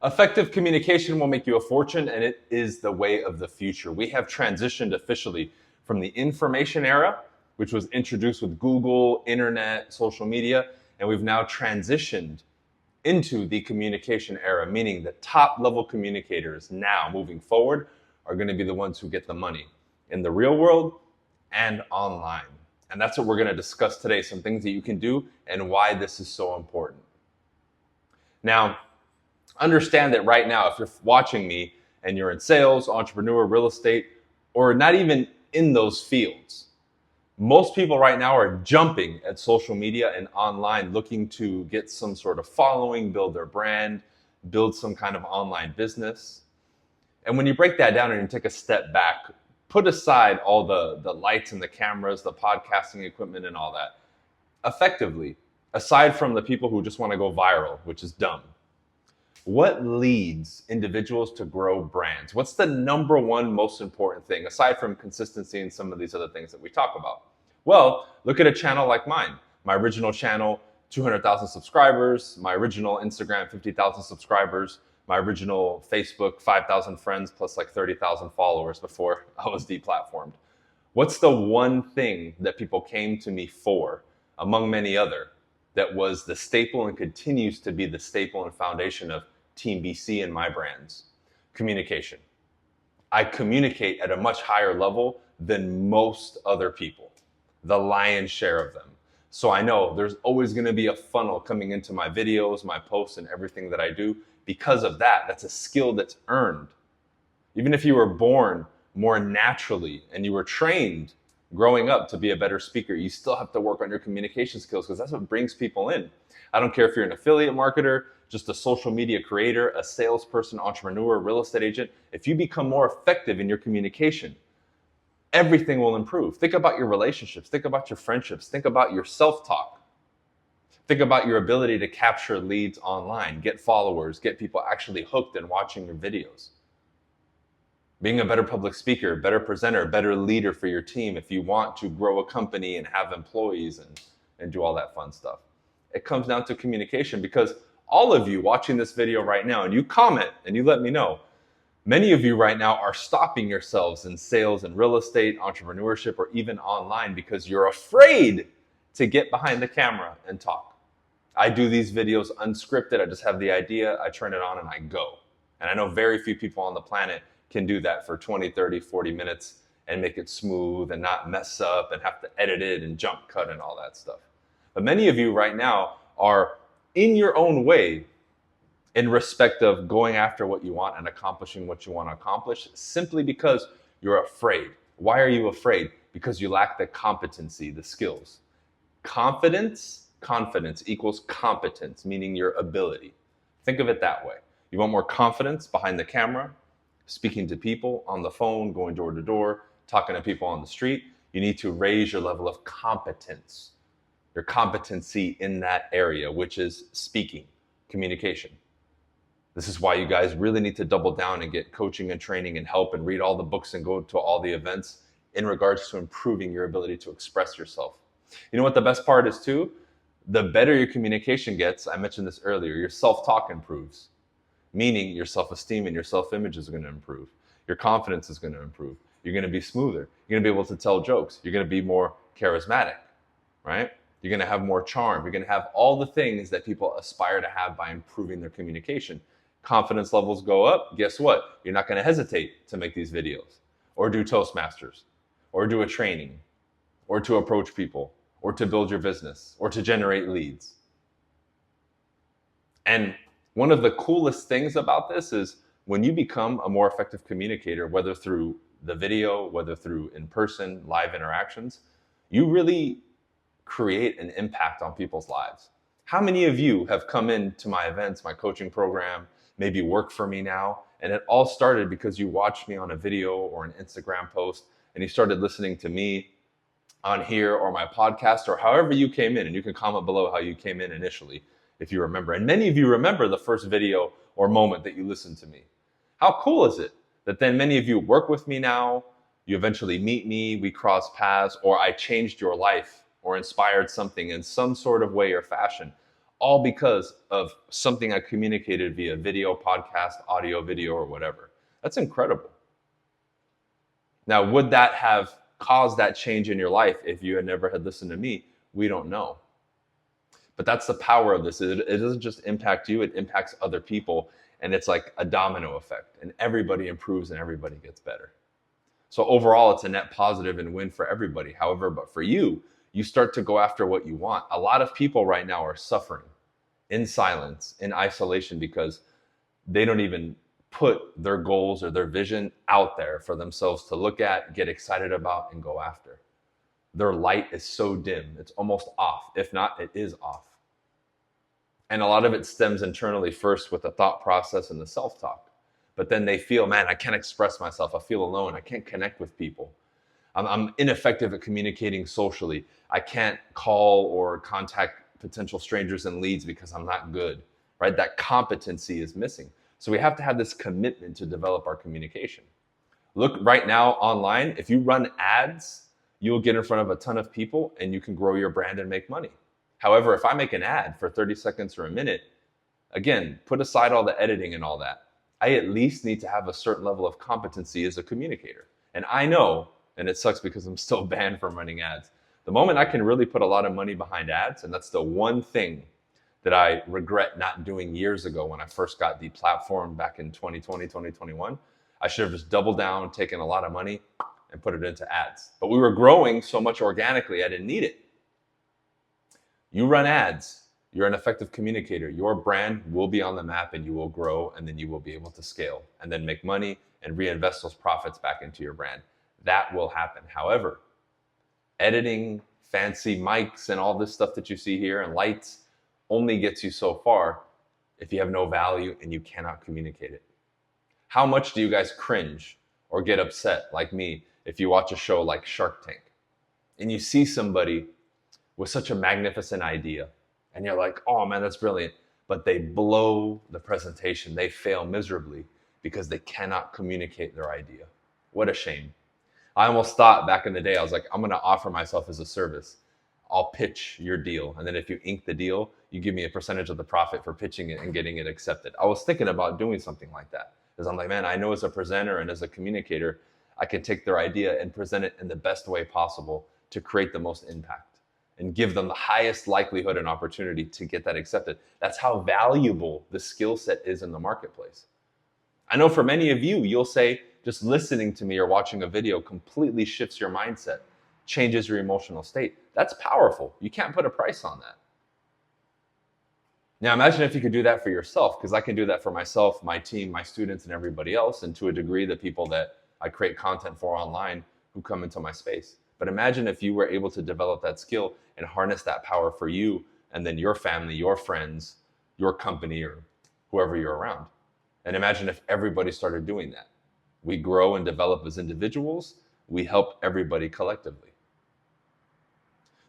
Effective communication will make you a fortune, and it is the way of the future. We have transitioned officially from the information era, which was introduced with Google, internet, social media, and we've now transitioned into the communication era, meaning the top level communicators now moving forward are going to be the ones who get the money in the real world and online. And that's what we're going to discuss today, some things that you can do and why this is so important. Now, understand that right now, if you're watching me and you're in sales, entrepreneur, real estate, or not even in those fields, most people right now are jumping at social media and online looking to get some sort of following, build their brand, build some kind of online business. And when you break that down and you take a step back, put aside all the lights and the cameras, the podcasting equipment and all that, effectively, aside from the people who just want to go viral, which is dumb, what leads individuals to grow brands? What's the number one most important thing, aside from consistency and some of these other things that we talk about? Well, look at a channel like mine. My original channel, 200,000 subscribers. My original Instagram, 50,000 subscribers. My original Facebook, 5,000 friends, plus like 30,000 followers before I was deplatformed. What's the one thing that people came to me for, among many other, that was the staple and continues to be the staple and foundation of Team BC and my brands? Communication. I communicate at a much higher level than most other people, the lion's share of them. So I know there's always going to be a funnel coming into my videos, my posts, and everything that I do. Because of that, that's a skill that's earned. Even if you were born more naturally and you were trained growing up to be a better speaker, you still have to work on your communication skills because that's what brings people in. I don't care if you're an affiliate marketer, just a social media creator, a salesperson, entrepreneur, real estate agent. If you become more effective in your communication, everything will improve. Think about your relationships. Think about your friendships. Think about your self-talk. Think about your ability to capture leads online, get followers, get people actually hooked and watching your videos. Being a better public speaker, better presenter, better leader for your team if you want to grow a company and have employees and do all that fun stuff. It comes down to communication, because all of you watching this video right now, and you comment and you let me know, many of you right now are stopping yourselves in sales and real estate, entrepreneurship, or even online because you're afraid to get behind the camera and talk. I do these videos unscripted. I just have the idea, I turn it on and I go. And I know very few people on the planet can do that for 20, 30, 40 minutes and make it smooth and not mess up and have to edit it and jump cut and all that stuff. But many of you right now are in your own way in respect of going after what you want and accomplishing what you want to accomplish simply because you're afraid. Why are you afraid? Because you lack the competency, the skills. Confidence equals competence, meaning your ability. Think of it that way. You want more confidence behind the camera, speaking to people on the phone, going door to door, talking to people on the street. You need to raise your level of competence, your competency in that area, which is speaking, communication. This is why you guys really need to double down and get coaching and training and help and read all the books and go to all the events in regards to improving your ability to express yourself. You know what the best part is too? The better your communication gets, I mentioned this earlier, your self-talk improves, meaning your self-esteem and your self-image is going to improve. Your confidence is going to improve. You're going to be smoother. You're going to be able to tell jokes. You're going to be more charismatic, right? You're going to have more charm. You're going to have all the things that people aspire to have by improving their communication. Confidence levels go up. Guess what? You're not going to hesitate to make these videos or do Toastmasters or do a training or to approach people or to build your business, or to generate leads. And one of the coolest things about this is when you become a more effective communicator, whether through the video, whether through in-person, live interactions, you really create an impact on people's lives. How many of you have come into my events, my coaching program, maybe work for me now, and it all started because you watched me on a video or an Instagram post, and you started listening to me on here or my podcast or however you came in, and you can comment below how you came in initially if you remember. And many of you remember the first video or moment that you listened to me. How cool is it that then many of you work with me now, you eventually meet me, we cross paths, or I changed your life or inspired something in some sort of way or fashion. all because of something I communicated via video, podcast, audio, video, or whatever. That's incredible. Now, would that have caused that change in your life if you had never had listened to me? We don't know. But that's the power of this. It doesn't just impact you, it impacts other people. And it's like a domino effect. And everybody improves and everybody gets better. So overall, it's a net positive and win for everybody. However, but for you, you start to go after what you want. A lot of people right now are suffering in silence, in isolation, because they don't even put their goals or their vision out there for themselves to look at, get excited about, and go after. Their light is so dim, it's almost off. If not, it is off. And a lot of it stems internally first with the thought process and the self-talk. But then they feel, man, I can't express myself. I feel alone. I can't connect with people. I'm ineffective at communicating socially. I can't call or contact potential strangers and leads because I'm not good, right? That competency is missing. So we have to have this commitment to develop our communication. Look right now online, if you run ads, you'll get in front of a ton of people and you can grow your brand and make money. However, if I make an ad for 30 seconds or a minute, again, put aside all the editing and all that. I at least need to have a certain level of competency as a communicator. And I know, and it sucks because I'm still banned from running ads. The moment I can really put a lot of money behind ads, and that's the one thing that I regret not doing years ago when I first got the platform back in 2020, 2021, I should have just doubled down, taken a lot of money and put it into ads. But we were growing so much organically, I didn't need it. You run ads, you're an effective communicator. Your brand will be on the map and you will grow, and then you will be able to scale and then make money and reinvest those profits back into your brand. That will happen. However, editing, fancy mics, and all this stuff that you see here and lights only gets you so far if you have no value and you cannot communicate it. How much do you guys cringe or get upset, like me, if you watch a show like Shark Tank and you see somebody with such a magnificent idea and you're like, oh man, that's brilliant, but they blow the presentation, they fail miserably because they cannot communicate their idea? What a shame. I almost thought back in the day, I was like, I'm going to offer myself as a service. I'll pitch your deal. And then if you ink the deal, you give me a percentage of the profit for pitching it and getting it accepted. I was thinking about doing something like that because I'm like, man, I know as a presenter and as a communicator, I can take their idea and present it in the best way possible to create the most impact and give them the highest likelihood and opportunity to get that accepted. That's how valuable the skill set is in the marketplace. I know for many of you, you'll say just listening to me or watching a video completely shifts your mindset, changes your emotional state. That's powerful. You can't put a price on that. Now imagine if you could do that for yourself, because I can do that for myself, my team, my students, and everybody else, and to a degree the people that I create content for online who come into my space. But imagine if you were able to develop that skill and harness that power for you and then your family, your friends, your company, or whoever you're around. And imagine if everybody started doing that. We grow and develop as individuals. We help everybody collectively.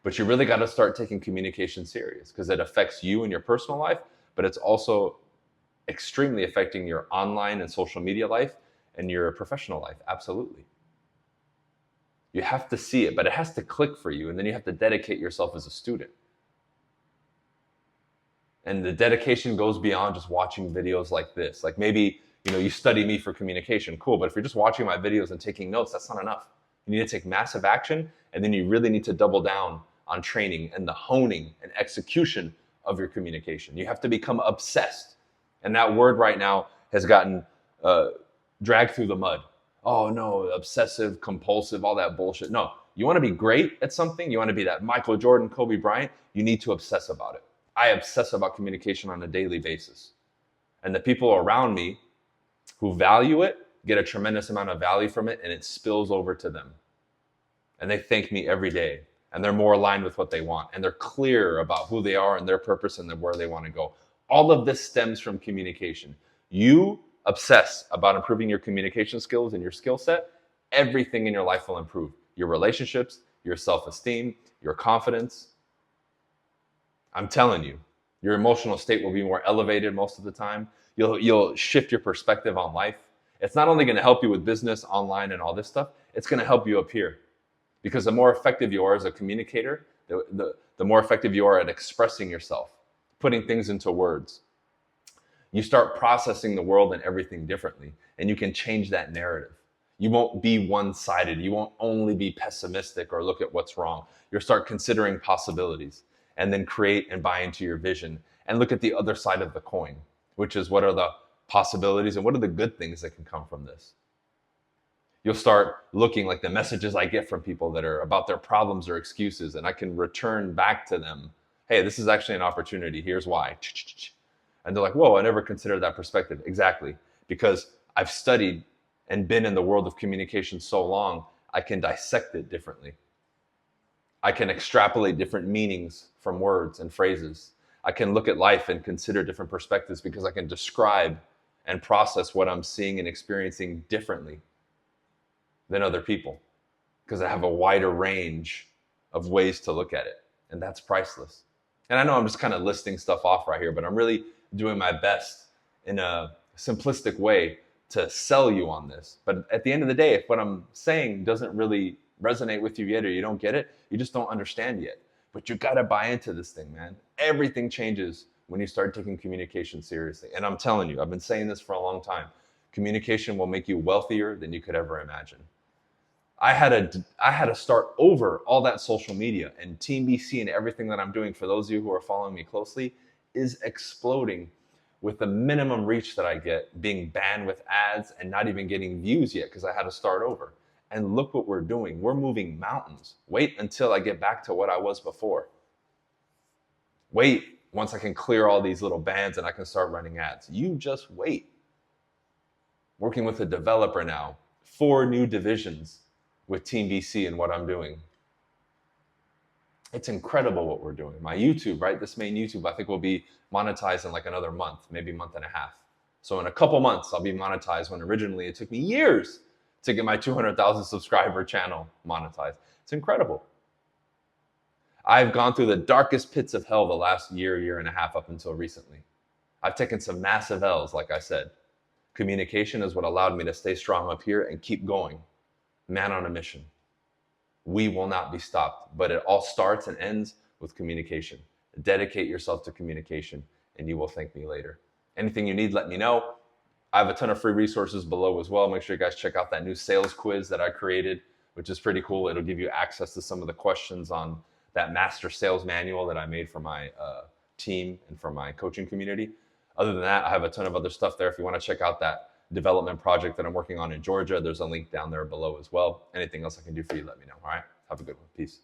But you really got to start taking communication serious because it affects you in your personal life, but it's also extremely affecting your online and social media life and your professional life. Absolutely. You have to see it, but it has to click for you, and then you have to dedicate yourself as a student. And the dedication goes beyond just watching videos like this. Like maybe, you study me for communication, cool, but if you're just watching my videos and taking notes, that's not enough. You need to take massive action, and then you really need to double down on training and the honing and execution of your communication. You have to become obsessed. And that word right now has gotten dragged through the mud. Oh no, obsessive, compulsive, all that bullshit. No, you want to be great at something, you want to be that Michael Jordan, Kobe Bryant, you need to obsess about it. I obsess about communication on a daily basis. And the people around me who value it get a tremendous amount of value from it, and it spills over to them. And they thank me every day, and they're more aligned with what they want, and they're clear about who they are and their purpose and where they want to go. All of this stems from communication. You obsess about improving your communication skills and your skill set, everything in your life will improve. Your relationships, your self-esteem, your confidence. I'm telling you, your emotional state will be more elevated most of the time. You'll shift your perspective on life. It's not only going to help you with business, online, and all this stuff, it's going to help you up here. Because the more effective you are as a communicator, the more effective you are at expressing yourself. putting things into words. You start processing the world and everything differently, and you can change that narrative. You won't be one-sided. You won't only be pessimistic or look at what's wrong. You'll start considering possibilities and then create and buy into your vision and look at the other side of the coin, which is what are the possibilities and what are the good things that can come from this. You'll start looking like the messages I get from people that are about their problems or excuses, and I can return back to them, hey, this is actually an opportunity. Here's why. And they're like, whoa, I never considered that perspective. Exactly. Because I've studied and been in the world of communication so long, I can dissect it differently. I can extrapolate different meanings from words and phrases. I can look at life and consider different perspectives because I can describe and process what I'm seeing and experiencing differently than other people because I have a wider range of ways to look at it. And that's priceless. And I know I'm just kind of listing stuff off right here, but I'm really doing my best in a simplistic way to sell you on this. But at the end of the day, if what I'm saying doesn't really resonate with you yet or you don't get it, you just don't understand yet. But you got to buy into this thing, man. Everything changes when you start taking communication seriously. And I'm telling you, I've been saying this for a long time. Communication will make you wealthier than you could ever imagine. I had to start over all that social media, and Team BC and everything that I'm doing, for those of you who are following me closely, is exploding with the minimum reach that I get being banned with ads and not even getting views yet because I had to start over. And look what we're doing. We're moving mountains. Wait until I get back to what I was before. Wait once I can clear all these little bans and I can start running ads. You just wait. Working with a developer now, 4 new divisions with Team BC and what I'm doing. It's incredible what we're doing. My YouTube, right? This main YouTube, I think will be monetized in like another month, maybe a month and a half. So in a couple months, I'll be monetized when originally it took me years to get my 200,000 subscriber channel monetized. It's incredible. I've gone through the darkest pits of hell the last year and a half up until recently. I've taken some massive L's, like I said. Communication is what allowed me to stay strong up here and keep going. Man on a mission. We will not be stopped, but it all starts and ends with communication. Dedicate yourself to communication and you will thank me later. Anything you need, let me know. I have a ton of free resources below as well. Make sure you guys check out that new sales quiz that I created, which is pretty cool. It'll give you access to some of the questions on that master sales manual that I made for my team and for my coaching community. Other than that, I have a ton of other stuff there. If you want to check out that development project that I'm working on in Georgia, there's a link down there below as well. Anything else I can do for you, let me know. All right. Have a good one. Peace.